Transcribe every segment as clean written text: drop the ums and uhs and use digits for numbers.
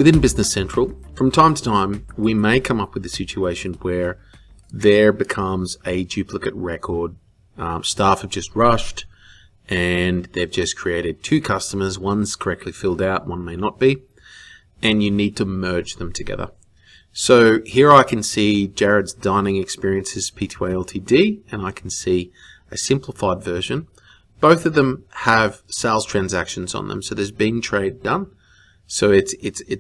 Within Business Central, from time to time, we may come up with a situation where there becomes a duplicate record. Staff have just rushed and they've just created two customers. One's correctly filled out, one may not be, and you need to merge them together. So here I can see Jared's Dining Experiences Pty Ltd, and I can see a simplified version. Both of them have sales transactions on them, so there's been trade done. So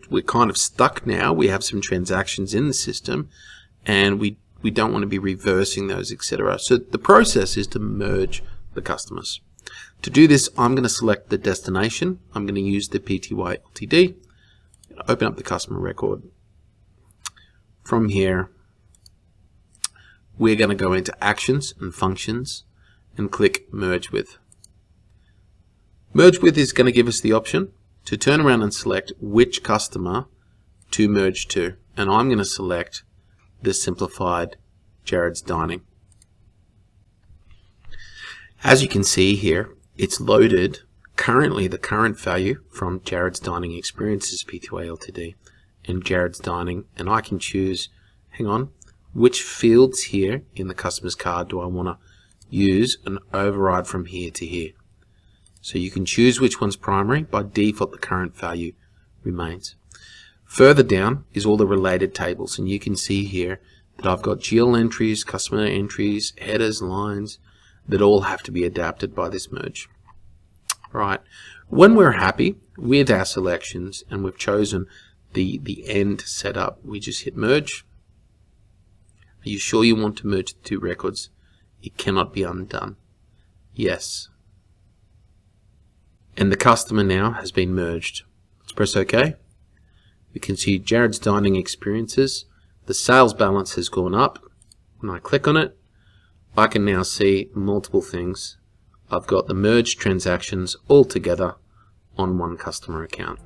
we're kind of stuck now. We have some transactions in the system, and we don't want to be reversing those, etc. So the process is to merge the customers. To do this, I'm going to select the destination. I'm going to use the Pty Ltd. Open up the customer record. From here, we're going to go into Actions and Functions and click Merge With. Merge With is going to give us the option to turn around and select which customer to merge to. And I'm going to select the simplified Jared's Dining. As you can see here, it's loaded currently the current value from Jared's Dining Experiences Pty Ltd and Jared's Dining, and I can choose, hang on, which fields here in the customer's card do I want to use and override from here to here. So you can choose which one's primary. By default, the current value remains. Further down is all the related tables, and you can see here that I've got GL entries, customer entries, headers, lines that all have to be adapted by this merge. Right. When we're happy with our selections and we've chosen the end setup, we just hit merge. Are you sure you want to merge the two records? It cannot be undone. Yes. And the customer now has been merged. Let's press OK. We can see Jared's Dining Experiences. The sales balance has gone up. When I click on it, I can now see multiple things. I've got the merged transactions all together on one customer account.